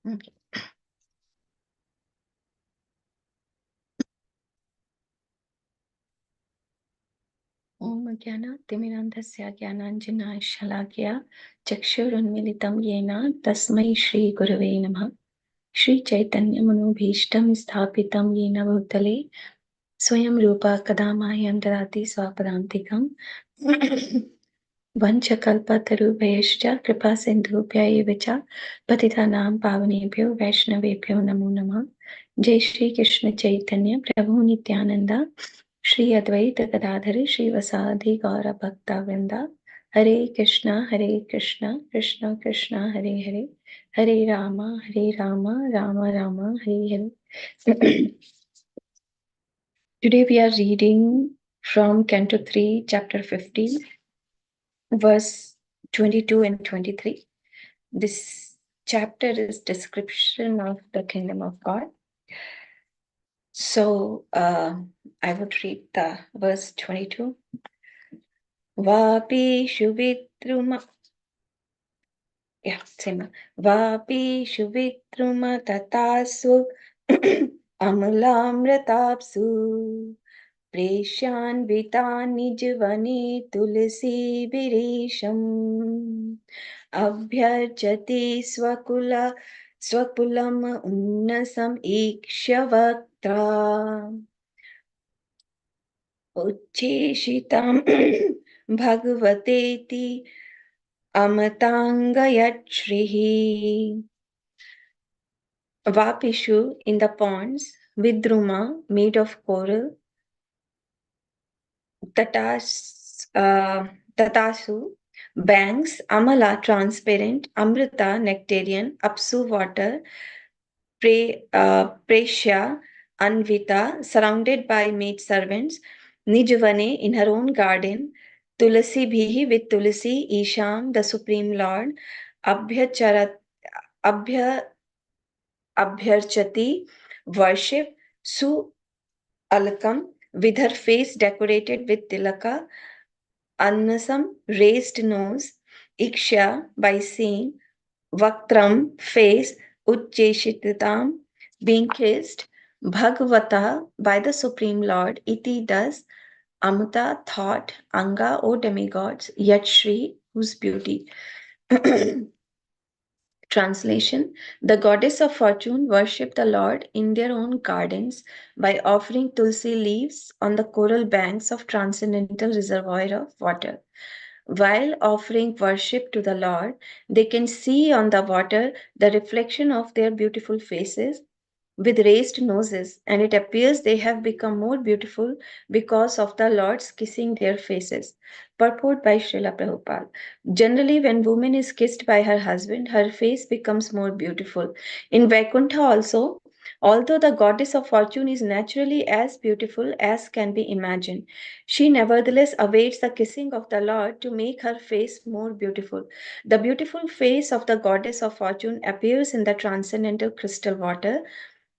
Okay. Om Jnana Timirandhasya Jnananjana Shalakya Chakshurunmilitam Yena Tasmai Shri Gurave Namah. Shri Chaitanya Manobhishtam Sthapitam Yena Bhutale Swayam Rupa Kadamayam Dadati Swapadantikam Vanchakalpatarubhayascha Kripa Sindhubhya Evacha Patitanam Pavanebhyo Vaishnavebhyo Namo Namah. Jai Shri Krishna Chaitanya Prabhu Nityananda Shri Advaita Gadadhari Srivasadi Gaura Bhakta Vrinda Hare Krishna Krishna Krishna Hare Hare Hare Rama Rama Rama Hare Hare. Today we are reading from Canto 3, Chapter 15, verse 22 and 23. This chapter is description of the kingdom of God. So I would read the verse 22. Vapi Shuvitruma. Yeah, same. Vapi Shuvitruma Tatasu Amalamratapsu Preshanvita Nijvane Tulsi Virisham Abhyarchati Swakulam Unnasam Ikshvaktra Ucheshitam Bhagavateti Amatangayat Vapishu in the ponds, Vidruma made of coral, Tatasu banks, Amala transparent, Amrita nectarian, Apsu water, Presya Anvita surrounded by maid servants, Nijvane in her own garden, Tulasi Bhihi with Tulasi, Isham the Supreme Lord, Abhyacharat Abhyarchati worship, Su Alakam with her face decorated with tilaka, Annasam raised nose, Iksha by seeing, Vaktram face, Uchcheshititam being kissed, Bhagavata by the Supreme Lord, Iti thus, Amata thought, Anga O demigods, Yatshri whose beauty. Translation: the goddess of fortune worship the Lord in their own gardens by offering tulsi leaves on the coral banks of transcendental reservoir of water. While offering worship to the Lord, they can see on the water the reflection of their beautiful faces with raised noses, and it appears they have become more beautiful because of the Lord's kissing their faces. Purport by Srila Prabhupada. Generally, when woman is kissed by her husband, her face becomes more beautiful. In Vaikuntha also, although the goddess of fortune is naturally as beautiful as can be imagined, she nevertheless awaits the kissing of the Lord to make her face more beautiful. The beautiful face of the goddess of fortune appears in the transcendental crystal water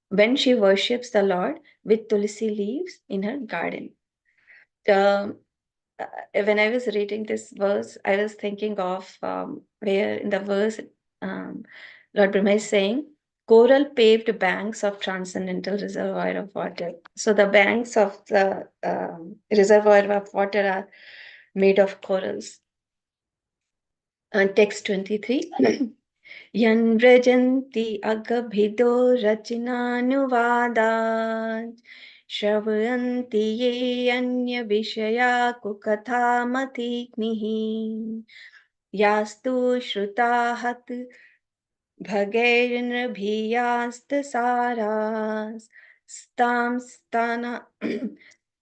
when she worships the Lord with tulsi leaves in her garden. When I was reading this verse, I was thinking of where in the verse Lord Brahma is saying, coral paved banks of transcendental reservoir of water. So the banks of the reservoir of water are made of corals. Text 23. Yan vrajanti agabhido rachinanuvadat Shravanti ye anya vishaya kukathamathighnihi Yastu shrutahat bhagairnabhiyastasaras Stam stana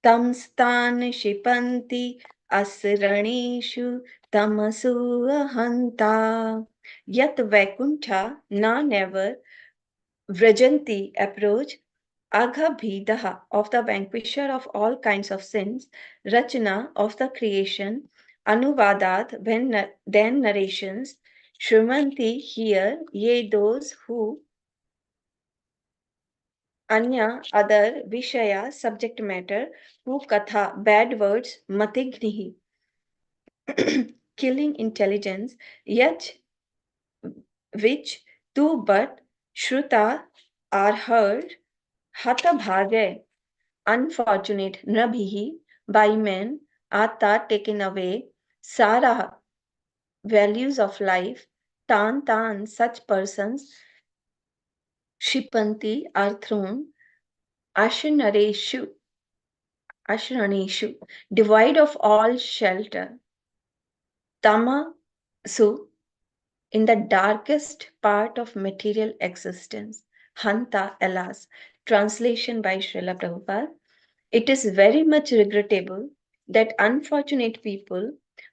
tam stan shipanti asranishu tamasu ahanta Yat Vaikuntha na never Vrajanti approach Aghabhidaha of the vanquisher of all kinds of sins, Rachana of the creation, Anuvadat then narrations, Shrimanti here, ye those who Anya other Vishaya subject matter, who Katha bad words, Matignihi killing intelligence, yet which to but Shruta are heard, hata bhage, unfortunate nabhihi, by men, atta taken away, sara values of life, tan such persons, shipanti are thrown, ashnareshu, ashraneshu, devoid of all shelter, tama su, in the darkest part of material existence. Hanta, alas. Translation by Srila Prabhupada. It is very much regrettable that unfortunate people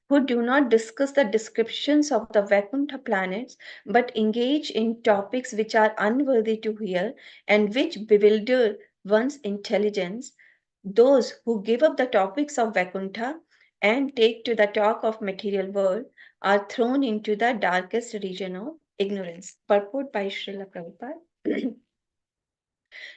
who do not discuss the descriptions of the Vaikuntha planets but engage in topics which are unworthy to hear and which bewilder one's intelligence, those who give up the topics of Vaikuntha and take to the talk of material world are thrown into the darkest region of ignorance. Purport by Srila Prabhupada.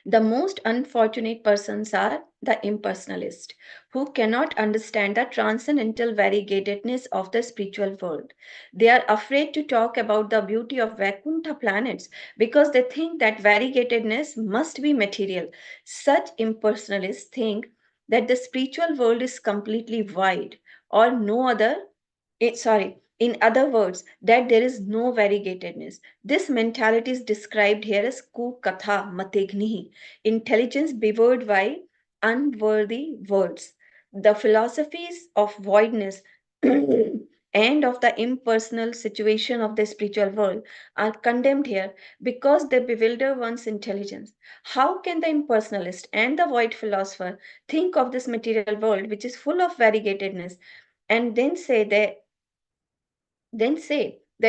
The most unfortunate persons are the impersonalists, who cannot understand the transcendental variegatedness of the spiritual world. They are afraid to talk about the beauty of Vaikuntha planets because they think that variegatedness must be material. Such impersonalists think that the spiritual world is completely void or no other in other words, that there is no variegatedness. This mentality is described here as kukatha mategnihi, intelligence bewildered by unworthy words. The philosophies of voidness and of the impersonal situation of the spiritual world are condemned here because they bewilder one's intelligence. How can the impersonalist and the void philosopher think of this material world which is full of variegatedness and then say that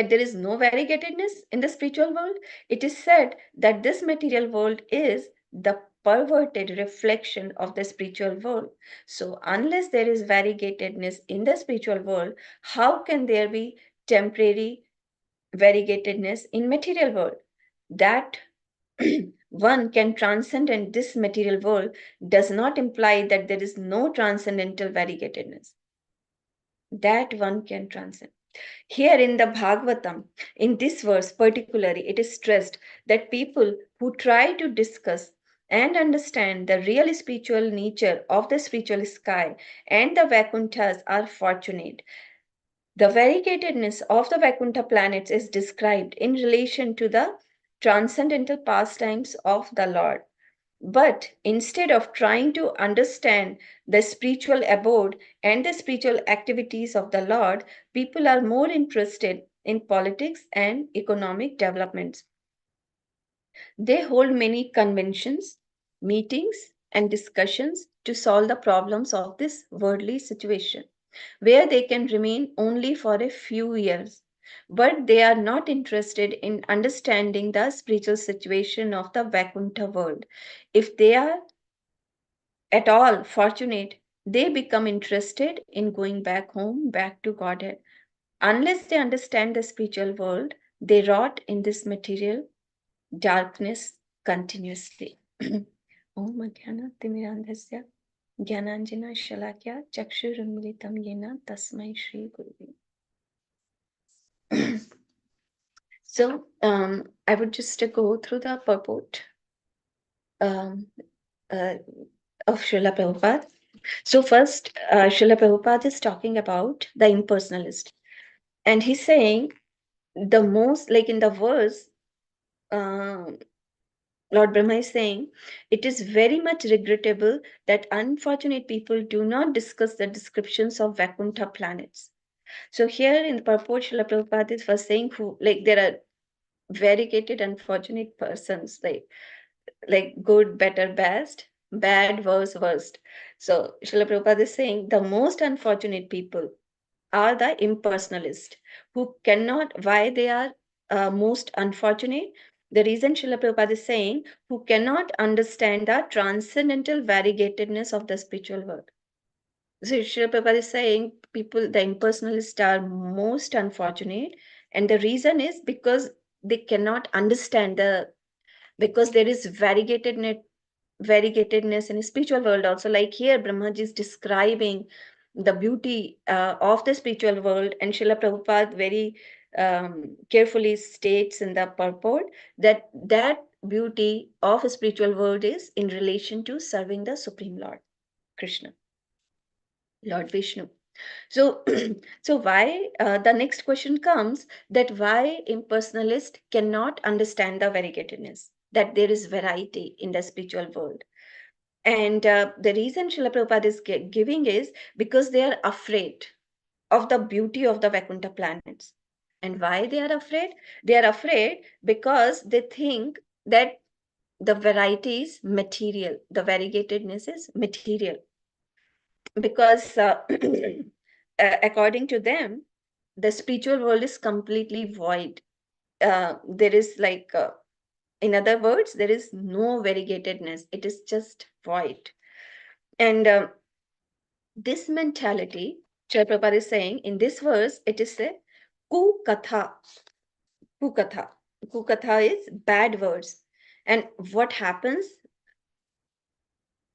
there is no variegatedness in the spiritual world? It is said that this material world is the perverted reflection of the spiritual world. So, unless there is variegatedness in the spiritual world, how can there be temporary variegatedness in material world? That one can transcend in this material world does not imply that there is no transcendental variegatedness. That one can transcend. Here in the Bhagavatam, in this verse particularly, it is stressed that people who try to discuss and understand the real spiritual nature of the spiritual sky and the Vakunthas are fortunate. The variegatedness of the Vaikuntha planets is described in relation to the transcendental pastimes of the Lord. But instead of trying to understand the spiritual abode and the spiritual activities of the Lord, people are more interested in politics and economic developments. They hold many conventions, meetings, and discussions to solve the problems of this worldly situation, where they can remain only for a few years. But they are not interested in understanding the spiritual situation of the Vaikuntha world. If they are at all fortunate, they become interested in going back home, back to Godhead. Unless they understand the spiritual world, they rot in this material darkness continuously. Om Adhyana Timirandhasya Jnananjana Shalakya Chakshurunmilitam Yena Tasmai Shri Guruve. So, I would just go through the purport um, uh, of Srila Prabhupada. So first, Srila Prabhupada is talking about the impersonalist. And he's saying the most, like in the verse, um Lord Brahma is saying, it is very much regrettable that unfortunate people do not discuss the descriptions of Vaikuntha planets. So here in the purport, Srila Prabhupada is first saying who, like there are variegated unfortunate persons, like good, better, best, bad, worse, worst. So Srila Prabhupada is saying the most unfortunate people are the impersonalists who cannot, why they are most unfortunate? The reason Srila Prabhupada is saying, who cannot understand the transcendental variegatedness of the spiritual world. So Srila Prabhupada is saying people, the impersonalists are most unfortunate, and the reason is because they cannot understand because there is variegatedness in spiritual world also. Like here, Brahmaji is describing the beauty of the spiritual world, and Srila Prabhupada very carefully states in the purport that beauty of a spiritual world is in relation to serving the Supreme Lord, Krishna, Lord Vishnu. So, so why the next question comes that why impersonalists cannot understand the variegatedness, that there is variety in the spiritual world. And the reason Srila Prabhupada is giving is because they are afraid of the beauty of the Vaikuntha planets. And why they are afraid? They are afraid because they think that the variety is material, the variegatedness is material. Because according to them, the spiritual world is completely void. There is like, in other words, there is no variegatedness. It is just void. And this mentality, Srila Prabhupada is saying in this verse, it is a kukatha. Kukatha. Kukatha is bad words. And what happens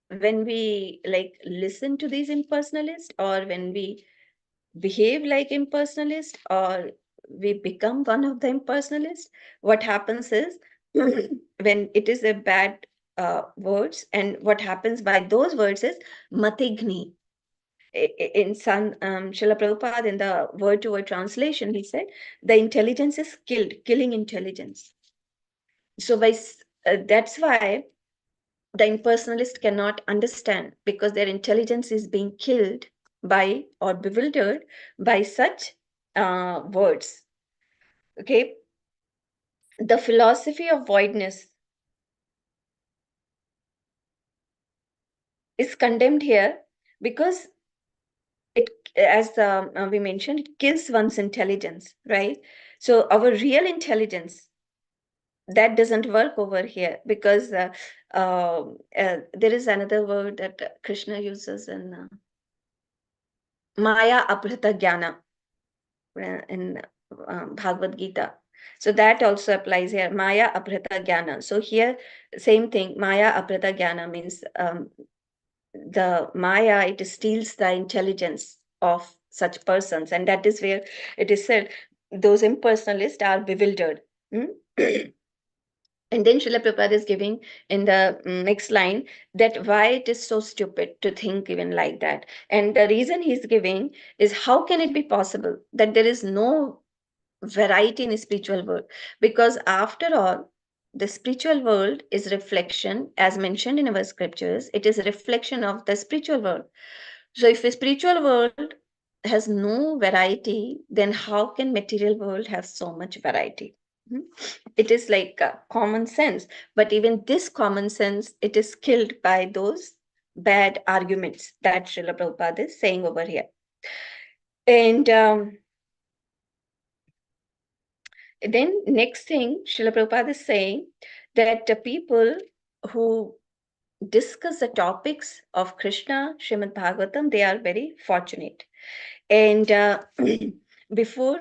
when we like listen to these impersonalists, or when we behave like impersonalist, or we become one of the impersonalists, what happens is when it is a bad words, and what happens by those words is matigni. In some Srila Prabhupada, in the word-to-word translation, he said the intelligence is killed, killing intelligence. So that's why the impersonalist cannot understand, because their intelligence is being killed by or bewildered by such words. Okay, the philosophy of voidness is condemned here because it, as we mentioned, it kills one's intelligence, right? So our real intelligence, that doesn't work over here, because there is another word that Krishna uses in Maya Aprita Jnana in Bhagavad Gita. So that also applies here, Maya Aprita Jnana. So here, same thing, Maya Aprita Jnana means the Maya, it steals the intelligence of such persons. And that is where it is said, those impersonalists are bewildered. And then Srila Prabhupada is giving in the next line that why it is so stupid to think even like that. And the reason he's giving is, how can it be possible that there is no variety in the spiritual world? Because after all, the spiritual world is reflection, as mentioned in our scriptures, it is a reflection of the spiritual world. So if the spiritual world has no variety, then how can material world have so much variety? It is like common sense, but even this common sense, it is killed by those bad arguments that Srila Prabhupada is saying over here. And then next thing Srila Prabhupada is saying that the people who discuss the topics of Krishna, Srimad Bhagavatam, they are very fortunate. And before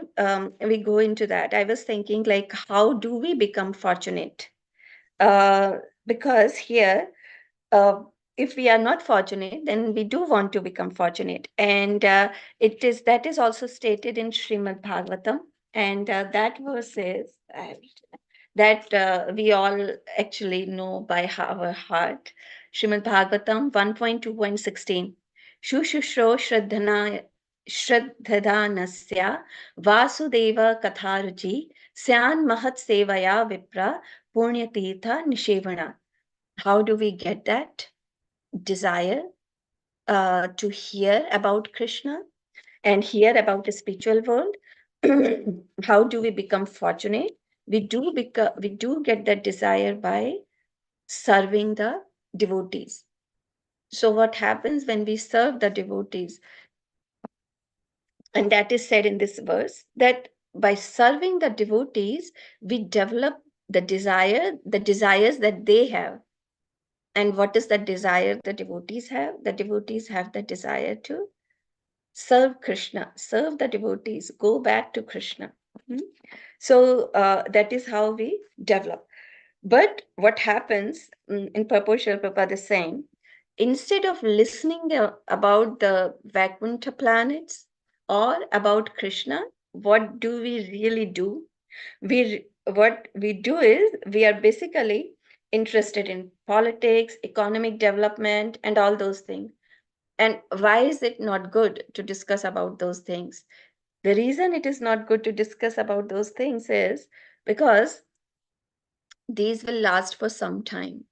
we go into that, I was thinking, like, how do we become fortunate? Because here, uh, if we are not fortunate, then we do want to become fortunate. And that is also stated in Srimad Bhagavatam. And that verse is that we all actually know by our heart. Srimad Bhagavatam 1.2.16. Shushushro Shraddhadanasya Vasudeva Katharuji Syan Mahat Sevaya Vipra Punyatirtha Nishevana. How do we get that desire to hear about Krishna and hear about the spiritual world? How do we become fortunate? We do get that desire by serving the devotees. So what happens when we serve the devotees? And that is said in this verse, that by serving the devotees, we develop the desires that they have. And what is the desire the devotees have? The devotees have the desire to serve Krishna, serve the devotees, go back to Krishna. So that is how we develop. But what happens in proportion, Prabhupada is saying, instead of listening about the Vaikuntha planets or about Krishna, what do we really do? What we do is we are basically interested in politics, economic development, and all those things. And why is it not good to discuss about those things? The reason it is not good to discuss about those things is because these will last for some time.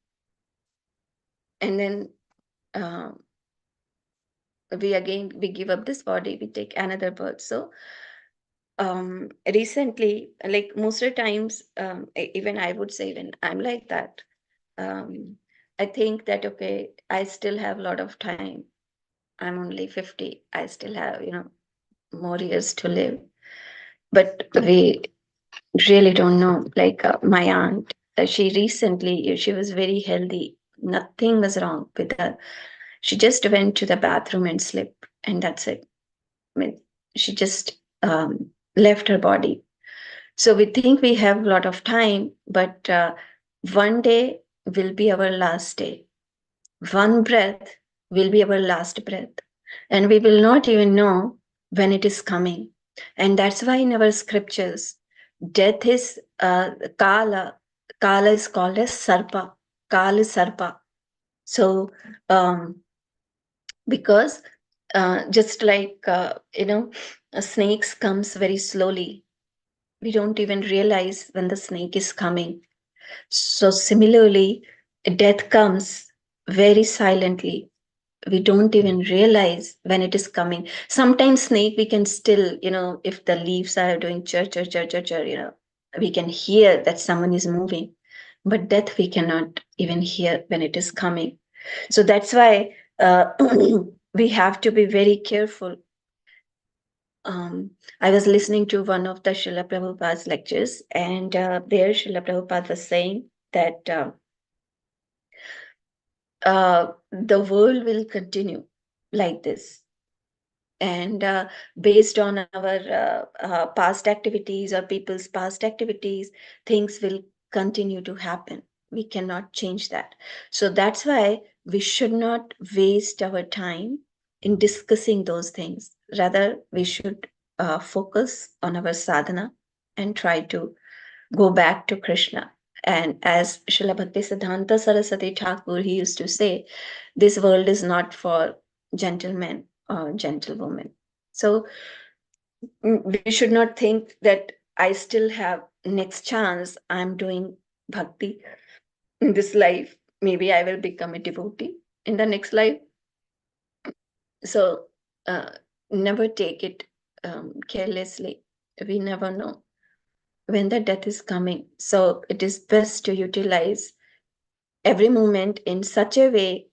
And then uh, we give up this body, we take another birth. So recently, like most of the times, even I would say when I'm like that, um, I think that, okay, I still have a lot of time. I'm only 50. I still have, more years to live. But we really don't know. Like my aunt, she was very healthy. Nothing was wrong with her. She just went to the bathroom and slept, and that's it. I mean, she just left her body. So we think we have a lot of time, but one day will be our last day. One breath will be our last breath. And we will not even know when it is coming. And that's why in our scriptures, death is Kala. Kala is called as Sarpa. Kala is Sarpa. So, because just like, a snake comes very slowly, we don't even realize when the snake is coming. So, similarly, death comes very silently. We don't even realize when it is coming. Sometimes snake we can still, if the leaves are doing chur chur chur chur chur, we can hear that someone is moving. But death we cannot even hear when it is coming. So that's why we have to be very careful. I was listening to one of the Srila Prabhupada's lectures, and there Srila Prabhupada was saying that the world will continue like this. And based on our past activities or people's past activities, things will continue to happen. We cannot change that. So that's why we should not waste our time in discussing those things. Rather, we should focus on our sadhana and try to go back to Krishna. And as Srila Bhakti Siddhanta Saraswati Thakur, he used to say, this world is not for gentlemen or gentlewomen. So we should not think that I still have next chance. I'm doing bhakti in this life. Maybe I will become a devotee in the next life. So uh, never take it carelessly. We never know when the death is coming. So it is best to utilize every moment in such a way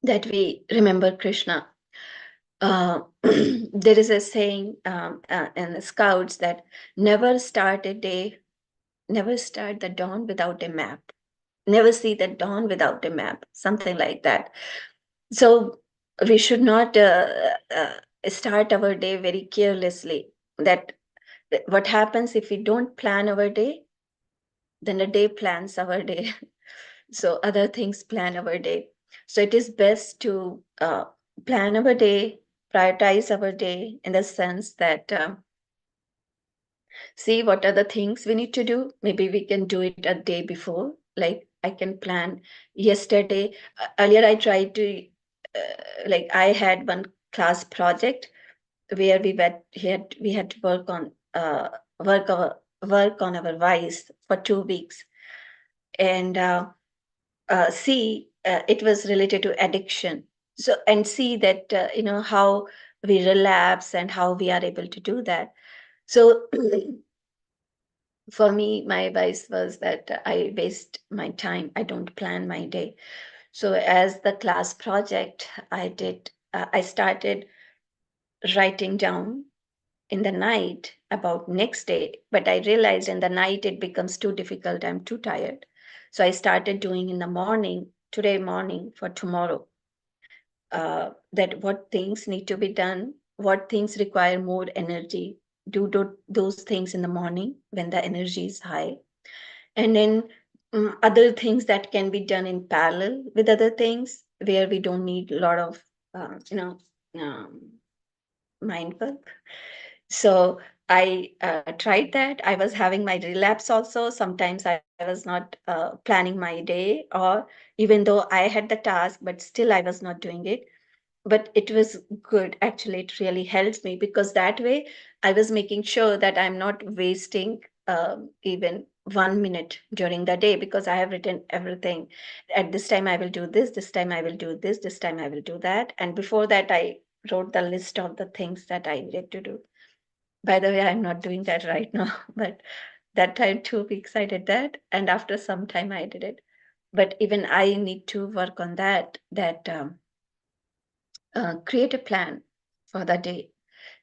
that we remember Krishna. There is a saying in the scouts that never start a day, never start the dawn without a map. Never see the dawn without a map, something like that. So we should not start our day very carelessly. That what happens if we don't plan our day, then the day plans our day. So other things plan our day. So it is best to plan our day, prioritize our day in the sense that see what are the things we need to do. Maybe we can do it a day before. Like I can plan yesterday. Earlier, I tried to, like I had one class project where we had to work on our voice for 2 weeks, and see it was related to addiction. So and see that how we relapse and how we are able to do that. So for me, my advice was that I waste my time. I don't plan my day. So as the class project, I started writing down in the night about next day, but I realized in the night it becomes too difficult. I'm too tired. So I started doing in the morning, today morning for tomorrow, that what things need to be done, what things require more energy. Do those things in the morning when the energy is high, and then other things that can be done in parallel with other things where we don't need a lot of uh, you know um, mind work. So I tried that. I was having my relapse also. Sometimes I was not planning my day, or even though I had the task, but still I was not doing it. But it was good. Actually, it really helps me, because that way I was making sure that I'm not wasting even 1 minute during the day, because I have written everything. At this time I will do this time I will do this time I will do that. And before that, I wrote the list of the things that I needed to do. By the way, I'm not doing that right now, but that time, 2 weeks, I did that. And after some time, I did it. But even I need to work on that, create a plan for the day.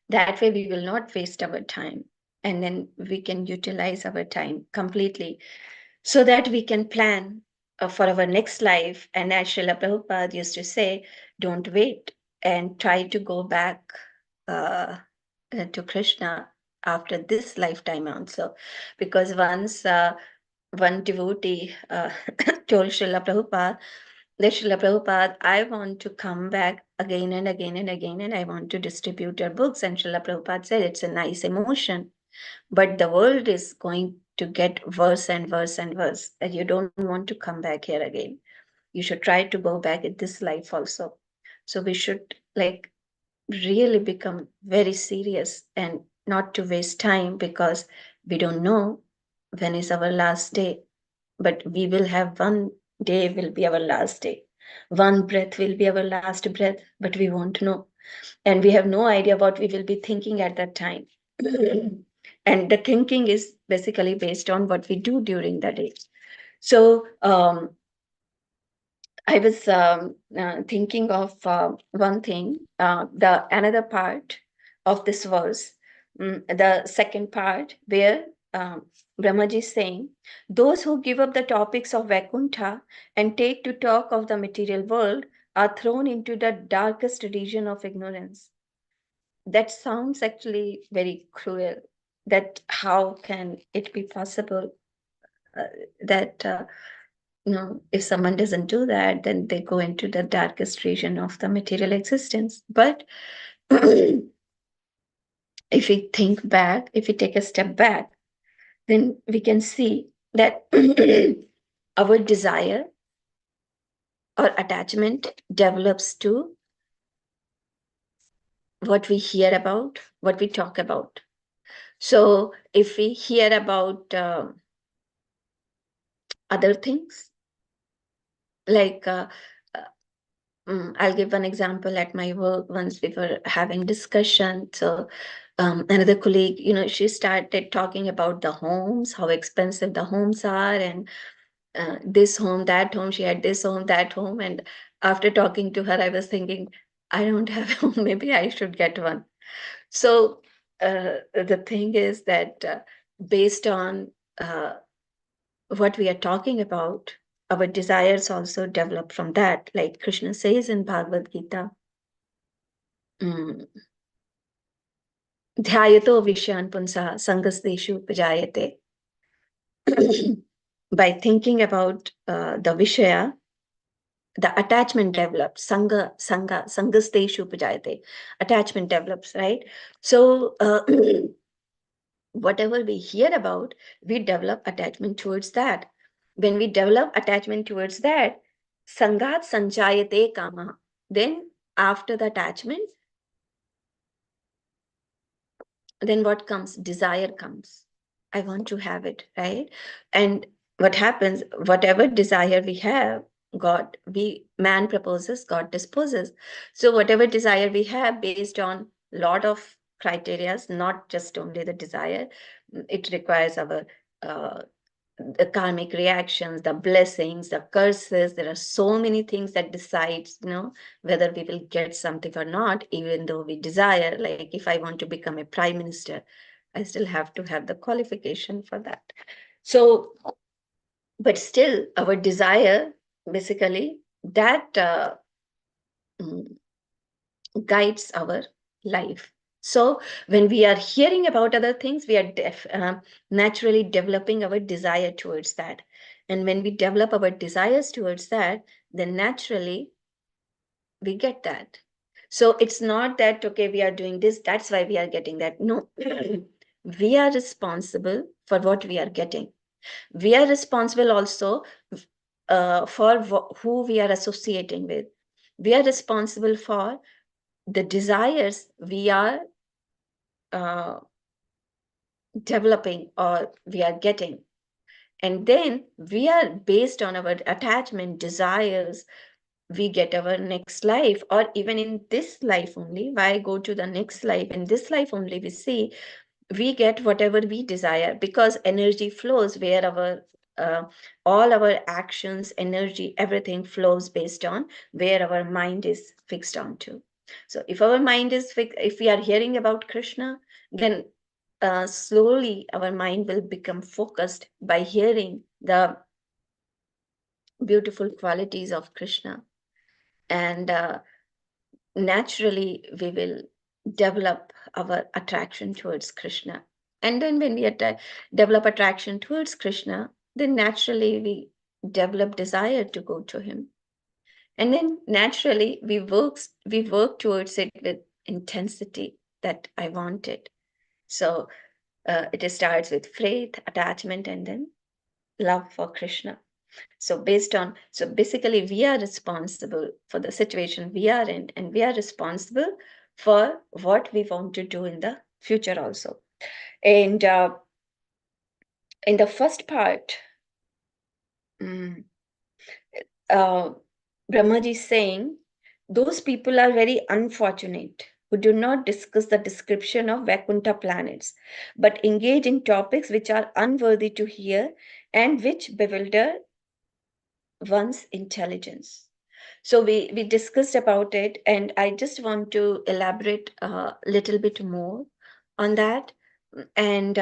That way, we will not waste our time. And then we can utilize our time completely, so that we can plan for our next life. And as Srila Prabhupada used to say, don't wait, and try to go back uh, to Krishna after this lifetime also. Because once one devotee told Srila Prabhupada that, Srila Prabhupada, I want to come back again and again and again, and I want to distribute your books. And Srila Prabhupada said, it's a nice emotion, but the world is going to get worse and worse and worse, that you don't want to come back here again. You should try to go back in this life also. So we should like really become very serious and not to waste time, because we don't know when is our last day. But we will have one day will be our last day. One breath will be our last breath, but we won't know. And we have no idea what we will be thinking at that time. And the thinking is basically based on what we do during the day. So I was thinking of one thing, the another part of this verse, the second part, where Brahmaji is saying, those who give up the topics of Vaikuntha and take to talk of the material world are thrown into the darkest region of ignorance. That sounds actually very cruel. That how can it be possible uh, that if someone doesn't do that, then they go into the darkest region of the material existence. But if we think back, if we take a step back, then we can see that our desire or attachment develops to what we hear about, what we talk about. So if we hear about other things, like I'll give one example. At my work, once we were having discussion. So another colleague, she started talking about the homes, how expensive the homes are, and this home, that home. She had this home, that home. And after talking to her, I was thinking, I don't have a home. Maybe I should get one. So the thing is that based on what we are talking about, our desires also develop from that. Like Krishna says in Bhagavad Gita, ध्यायतो विषयान् पुंसः sangasdeshu pajayate. By thinking about the Vishaya, the attachment develops. Sangasdeshu pajayate. Attachment develops, right? So whatever we hear about, we develop attachment towards that. When we develop attachment towards that, sangat sanjayate kama. Then after the attachment, then what comes? Desire comes. I want to have it, right? And what happens, whatever desire we have, man proposes, God disposes. So whatever desire we have, based on lot of criterias, not just only the desire, it requires our uh, the karmic reactions, the blessings, the curses. There are so many things that decides, whether we will get something or not, even though we desire. Like if I want to become a prime minister, I still have to have the qualification for that. So, but still, our desire, basically, that mm, guides our life. So when we are hearing about other things, we are naturally developing our desire towards that. And when we develop our desires towards that, then naturally we get that. So it's not that, okay, we are doing this, that's why we are getting that. No, we are responsible for what we are getting. We are responsible also for who we are associating with. We are responsible for the desires we are uh, developing or we are getting. And then we are based on our attachment, desires, we get our next life, or even in this life only. Why go to the next life? In this life only, we see we get whatever we desire, because energy flows where our uh, all our actions, energy, everything flows based on where our mind is fixed onto. So if our mind is fixed, if we are hearing about Krishna, then slowly our mind will become focused by hearing the beautiful qualities of Krishna. And naturally we will develop our attraction towards Krishna. And then when we develop attraction towards Krishna, then naturally we develop desire to go to him. And then naturally we work towards it with intensity, that I want it. So it starts with faith, attachment, and then love for Krishna. So basically we are responsible for the situation we are in, and we are responsible for what we want to do in the future also. And in the first part, mm, uh, Brahmaji is saying, those people are very unfortunate who do not discuss the description of Vaikuntha planets, but engage in topics which are unworthy to hear and which bewilder one's intelligence. So we discussed about it, and I just want to elaborate a little bit more on that. And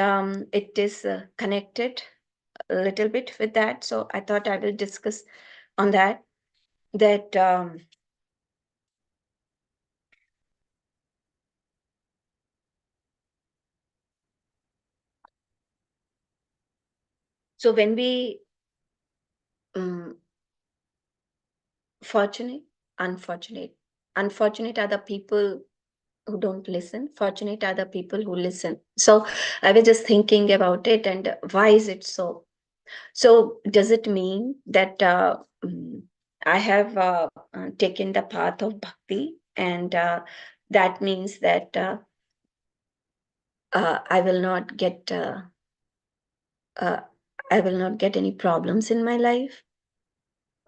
it is connected a little bit with that. So I thought I will discuss on that. That so when we um, fortunate, unfortunate, unfortunate are the people who don't listen. Fortunate are the people who listen. So I was just thinking about it, and why is it so? So does it mean that I have taken the path of bhakti, and that means that I will not get uh, I will not get any problems in my life?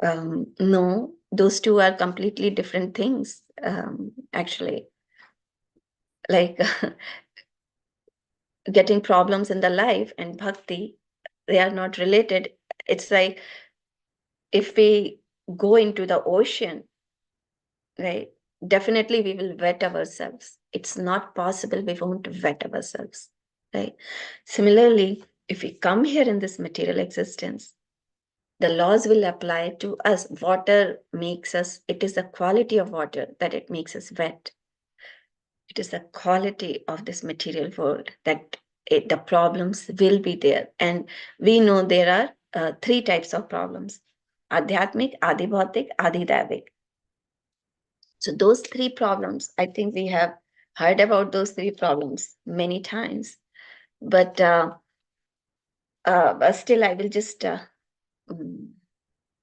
No, those two are completely different things. Actually, like getting problems in the life and bhakti, they are not related. It's like if we go into the ocean, right? Definitely we will wet ourselves. It's not possible we won't wet ourselves, right? Similarly, if we come here in this material existence, the laws will apply to us. Water makes us, it is the quality of water that it makes us wet. It is the quality of this material world that the problems will be there. And we know there are three types of problems: Adhyatmic, Adi Bhautik, Adi Daivik. So those three problems, I think we have heard about those three problems many times, but still I will just, mm,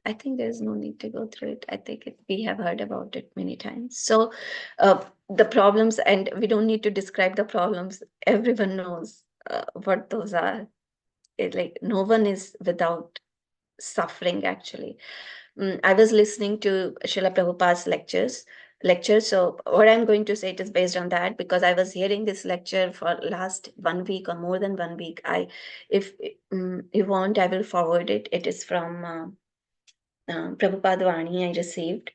I think there's no need to go through it. I think we have heard about it many times. So the problems, and we don't need to describe the problems. Everyone knows what those are. Like no one is without suffering, actually. I was listening to Srila Prabhupada's lecture. So what I'm going to say, it is based on that, because I was hearing this lecture for last 1 week or more than 1 week. If you want, I will forward it. It is from Prabhupada Vani I received.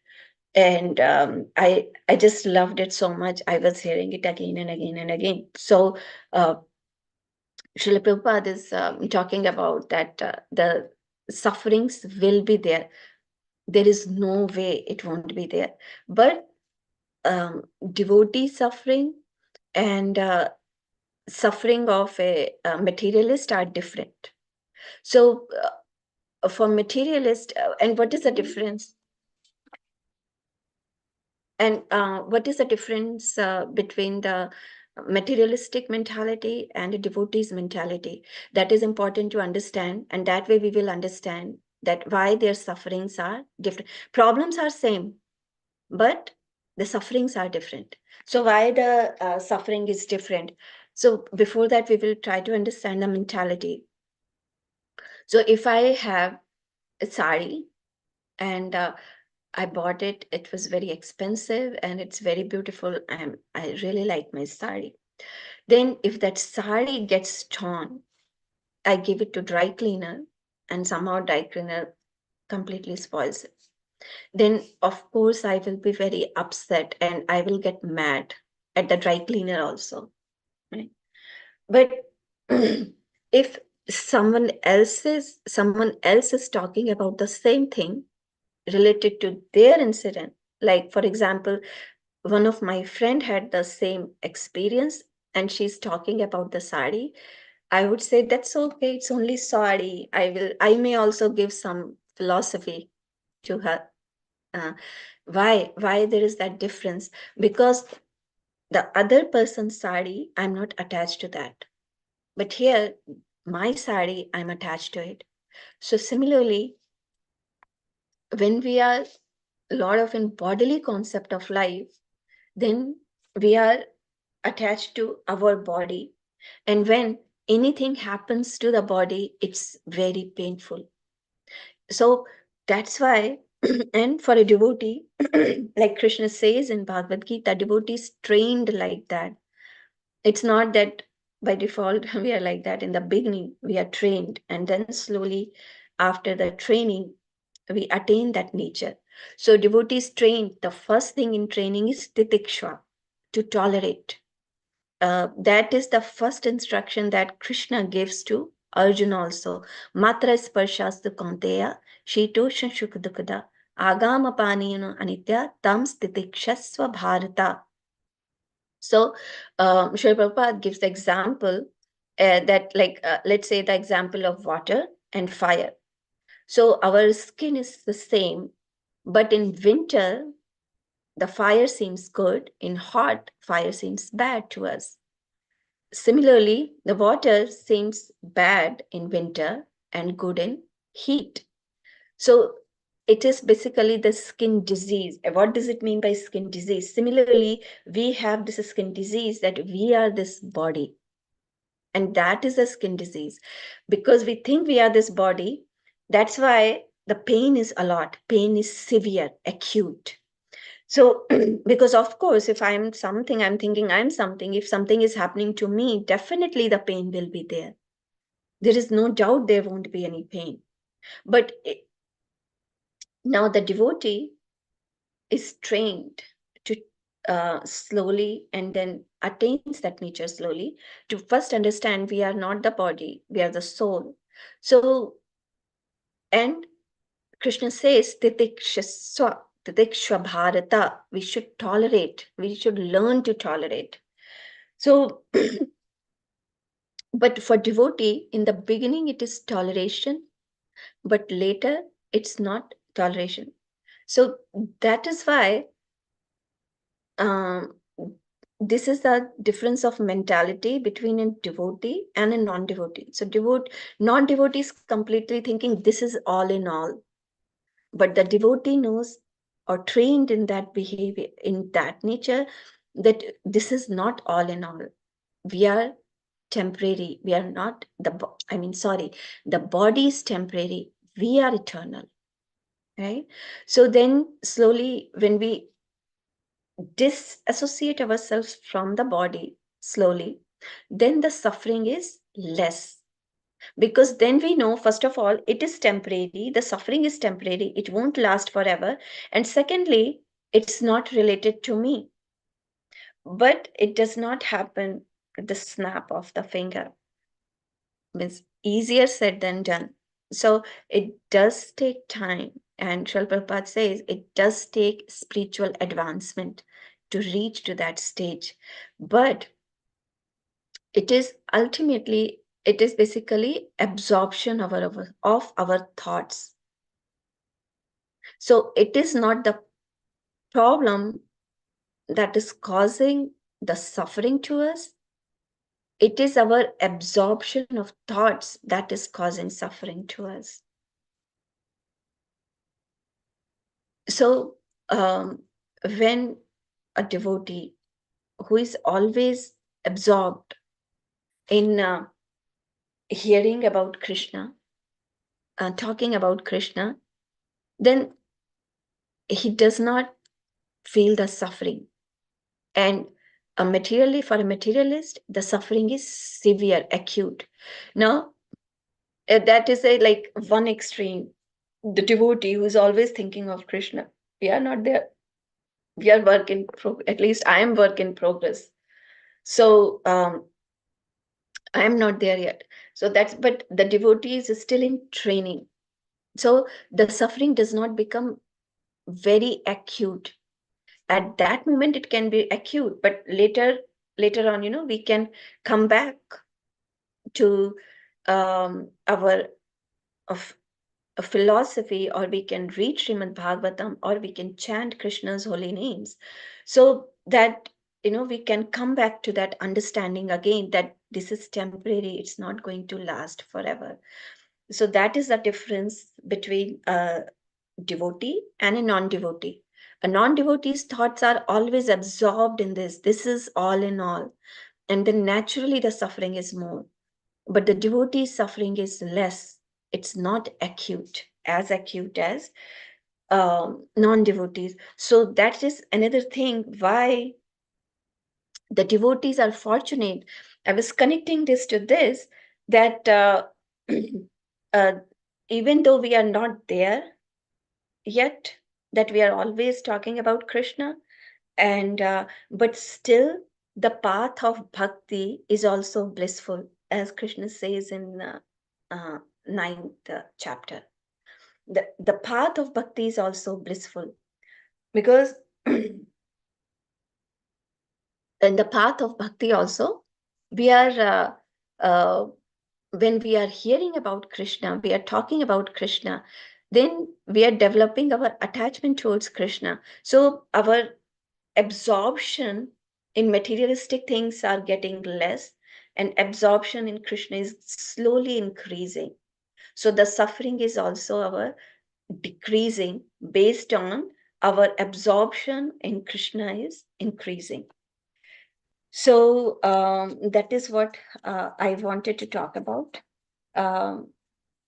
And I just loved it so much. I was hearing it again and again and again. So uh, Srila Prabhupada is talking about that the sufferings will be there. There is no way it won't be there. But devotee suffering and suffering of a materialist are different. So for materialist, and what is the difference? And what is the difference between the materialistic mentality and a devotee's mentality? That is important to understand, and that way we will understand that why their sufferings are different. Problems are same, but the sufferings are different. So why the suffering is different? So before that, we will try to understand the mentality. So if I have a sari and I bought it. It was very expensive and it's very beautiful. I really like my sari. Then if that sari gets torn, I give it to dry cleaner and somehow dry cleaner completely spoils it. Then of course I will be very upset and I will get mad at the dry cleaner also. Right? But if someone else is talking about the same thing related to their incident, like for example, one of my friend had the same experience and she's talking about the sari, I would say that's okay, it's only sari. I may also give some philosophy to her. uh, why there is that difference? Because the other person's sari, I'm not attached to that, but here my sari, I'm attached to it. So similarly, when we are a lot of in bodily concept of life, then we are attached to our body. And when anything happens to the body, it's very painful. So that's why, and for a devotee, like Krishna says in Bhagavad Gita, devotee is trained like that. It's not that by default we are like that. In the beginning, we are trained, and then slowly, after the training, we attain that nature. So devotees trained, the first thing in training is titiksha, to tolerate. That is the first instruction that Krishna gives to Arjuna also. Matra sparshas kaunteya, shitosha shukadukada, agama paniyana anitya, tam stitikshasva bharata. So, Srila Prabhupada gives the example that, like, let's say the example of water and fire. So, our skin is the same, but in winter, the fire seems good. In hot, fire seems bad to us. Similarly, the water seems bad in winter and good in heat. So it is basically the skin disease. What does it mean by skin disease? Similarly, we have this skin disease that we are this body. And that is a skin disease. Because we think we are this body, that's why the pain is a lot. Pain is severe, acute. So, because of course, if I'm something, I'm thinking I'm something, if something is happening to me, definitely the pain will be there. There is no doubt there won't be any pain. But now the devotee is trained to slowly and then attains that nature slowly, to first understand we are not the body, we are the soul. So, and Krishna says, Titikshwa Bharata, we should tolerate, we should learn to tolerate. So, but for devotee, in the beginning, it is toleration, but later it's not toleration. So that is why um, this is the difference of mentality between a devotee and a non-devotee. So non-devotee is completely thinking this is all in all, but the devotee knows or trained in that behavior, in that nature, that this is not all in all. We are temporary. We are not the body is temporary. We are eternal, right? So then slowly, when we disassociate ourselves from the body slowly, then the suffering is less. Because then we know, first of all, it is temporary, the suffering is temporary, it won't last forever. And secondly, it's not related to me. But it does not happen at the snap of the finger. Means easier said than done. So it does take time. And Srila Prabhupada says it does take spiritual advancement to reach to that stage. But it is ultimately, it is basically absorption of our thoughts. So it is not the problem that is causing the suffering to us. It is our absorption of thoughts that is causing suffering to us. So, when a devotee who is always absorbed in hearing about Krishna, talking about Krishna, then he does not feel the suffering. And for a materialist, the suffering is severe, acute. Now, that is a like one extreme. The devotee who is always thinking of Krishna. We are not there. We are work in progress. At least I am work in progress. So I am not there yet. So but the devotee is still in training. So the suffering does not become very acute. At that moment, it can be acute, but later on, we can come back to our of a philosophy, or we can read Srimad Bhagavatam, or we can chant Krishna's holy names, so that we can come back to that understanding again, that this is temporary, it's not going to last forever. So that is the difference between a devotee and a non-devotee. A non-devotee's thoughts are always absorbed in this is all in all, and then naturally the suffering is more. But the devotee's suffering is less. It's not as acute as non-devotees. So that is another thing why the devotees are fortunate. I was connecting this to this, that uh, even though we are not there yet, that we are always talking about Krishna, and but still the path of bhakti is also blissful, as Krishna says in uh, ninth chapter. The path of bhakti is also blissful, because in the path of bhakti also, we are when we are hearing about Krishna, we are talking about Krishna, then we are developing our attachment towards Krishna. So our absorption in materialistic things are getting less, and absorption in Krishna is slowly increasing. So the suffering is also our decreasing, based on our absorption in Krishna is increasing. So that is what I wanted to talk um,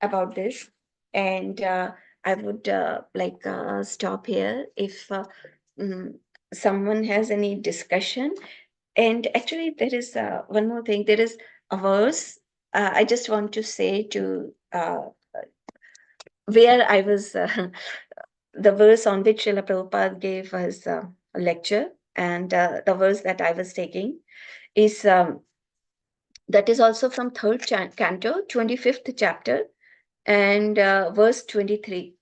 about this. And I would like stop here if mm, someone has any discussion. And actually, there is one more thing. There is a verse I just want to say to where I was, the verse on which Srila Prabhupada gave us a lecture, and the verse that I was taking is that is also from third canto, 25th chapter, and verse 23.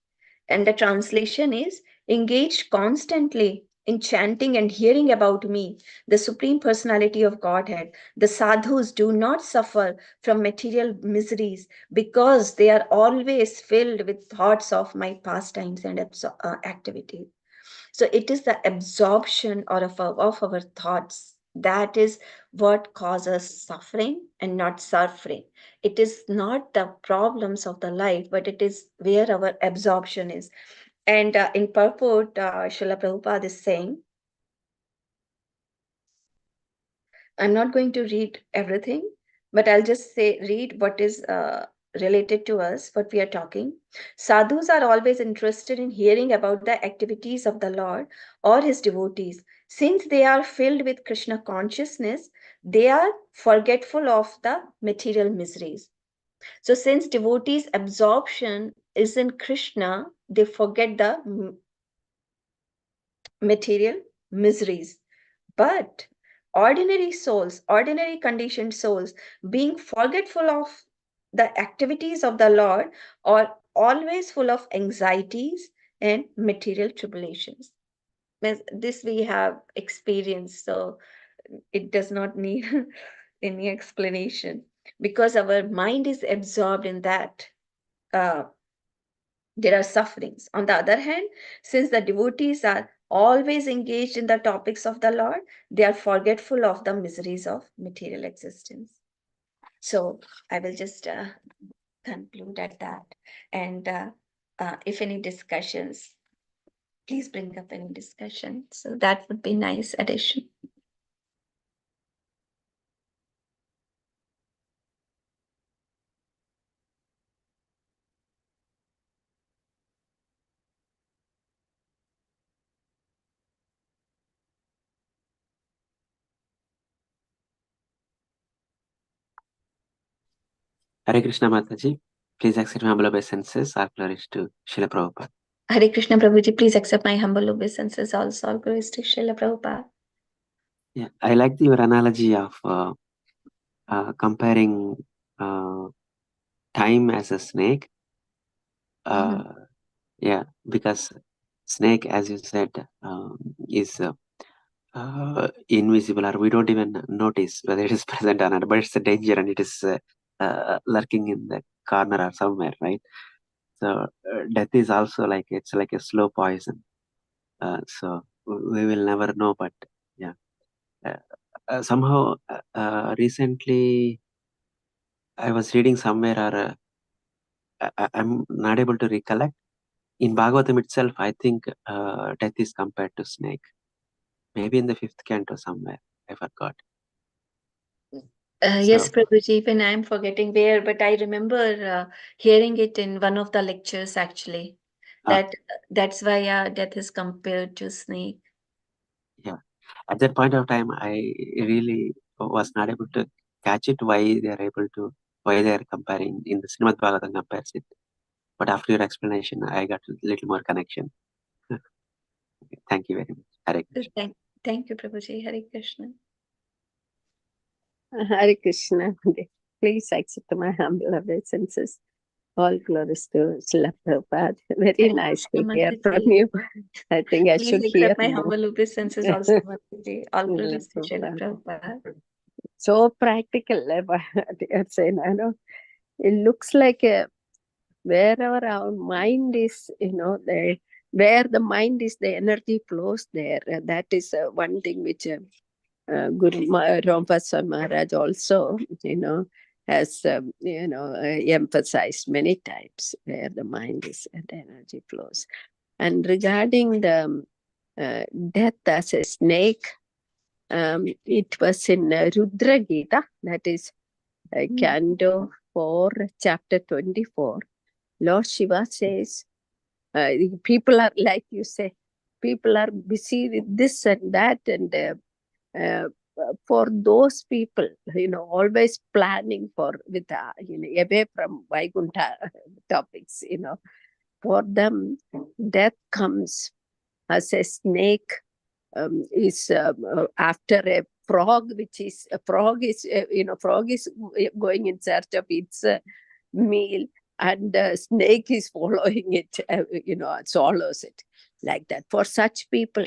And the translation is, engaged constantly in chanting and hearing about me, the Supreme Personality of Godhead, the sadhus do not suffer from material miseries, because they are always filled with thoughts of my pastimes and activities. So it is the absorption of our thoughts that is what causes suffering, and not suffering. It is not the problems of the life, but it is where our absorption is. And in purport, Srila Prabhupada is saying, I'm not going to read everything, but I'll just read what is related to us, what we are talking. Sadhus are always interested in hearing about the activities of the Lord or his devotees. Since they are filled with Krishna consciousness, they are forgetful of the material miseries. So, since devotees' absorption is in Krishna, they forget the material miseries. But ordinary conditioned souls, being forgetful of the activities of the Lord, are always full of anxieties and material tribulations. This we have experienced, so it does not need any explanation, because our mind is absorbed in that. Uh, there are sufferings. On the other hand, since the devotees are always engaged in the topics of the Lord, they are forgetful of the miseries of material existence. So I will just conclude at that. And if any discussions, please bring up any discussion. So that would be nice addition. Hare Krishna Mataji, please accept my humble obeisances. All glories to Srila Prabhupada. Hare Krishna Prabhuji, please accept my humble obeisances. Also, all glories to Srila Prabhupada. Yeah, I like your analogy of comparing time as a snake. Yeah, because snake, as you said, is invisible, or we don't even notice whether it is present or not, but it's a danger and it is lurking in the corner or somewhere, right? So death is also like, it's like a slow poison. So we will never know, but yeah. Somehow recently I was reading somewhere, or I'm not able to recollect. In Bhagavatam itself, I think death is compared to snake. Maybe in the 5th canto somewhere. I forgot. Yes, So Prabhuji, even I'm forgetting where, but I remember hearing it in one of the lectures actually. That's why death is compared to snake. yeah, at that point of time, I really was not able to catch it. Why they are comparing in the Srimad Bhagavatam compares it. But after your explanation, I got a little more connection. Thank you very much. Hare Krishna. Thank you, Prabhuji. Hare Krishna. Hare Krishna. Please accept my humble obeisances. All glories to Srila Prabhupada. Very nice to hear from you. I think I should hear my more. humble obeisances also, Mataji. All glories to Srila Prabhupada. So practical, you're saying, I know. It looks like wherever our mind is, where the mind is, the energy flows there. That is one thing which Guru Rampas Maharaj also, has, emphasized many times, where the mind is and the energy flows. And regarding the death as a snake, it was in Rudra Gita, that is Canto 4, chapter 24. Lord Shiva says, people are, like you say, people are busy with this and that, and for those people, always planning for, with away from Vaikuntha topics, for them, death comes as a snake, is after a frog, frog is going in search of its meal, and the snake is following it, swallows it, like that. For such people,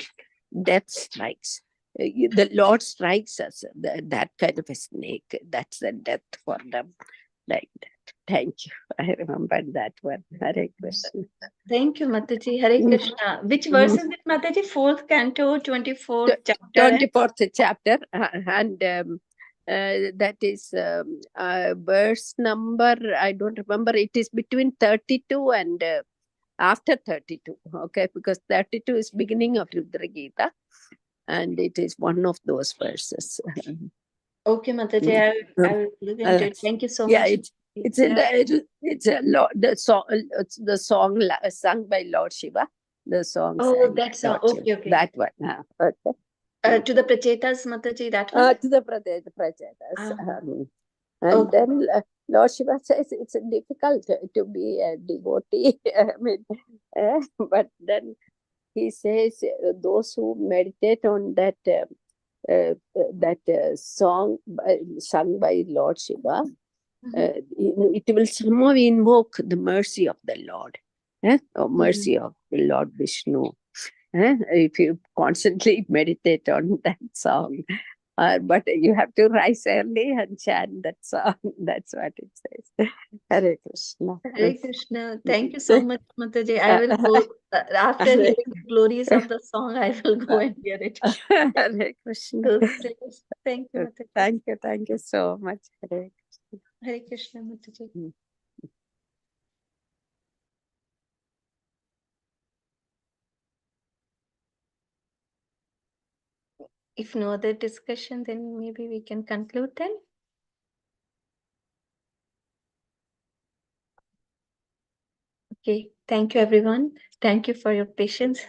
death strikes. The Lord strikes us, that kind of a snake. That's the death for them, like that. Thank you. I remember that one. Hare Krishna. Thank you, Mataji. Hare Krishna. Which verse is it, Mataji? 4th canto, 24th chapter? 24th chapter. And that is verse number, I don't remember. It is between 32 and after 32. Okay, because 32 is beginning of Rudra Gita. And it is one of those verses. Okay, Mataji, I will look into it. Thank you so much. It's in the song sung by Lord Shiva. The song. Oh, that song. Okay. That one. Okay. To the Prachetas, Mataji, that one? To the Prachetas. And then Lord Shiva says it's difficult to be a devotee. I mean, but then he says those who meditate on that song sung by Lord Shiva, it will somehow invoke the mercy of the Lord, or mercy of the Lord Vishnu. If you constantly meditate on that song, But you have to rise early and chant that song. That's what it says. Hare Krishna. Hare Krishna. Thank you so much, Mataji. I will go after Hare hearing the glories of the song. I will go and hear it. Hare Krishna. Those prayers. Thank you, Mataji. Thank you so much. Hare Krishna. Hare Krishna, Mataji. If no other discussion, then maybe we can conclude then. Okay, thank you everyone. Thank you for your patience.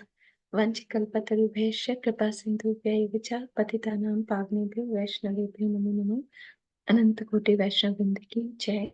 Vanchikalpatarubhesha kripa sindhubhya vicha patitanam pavnebhyo vaishnavebhyo namo namo. Ananta Koti Vaishnavindaki Jai.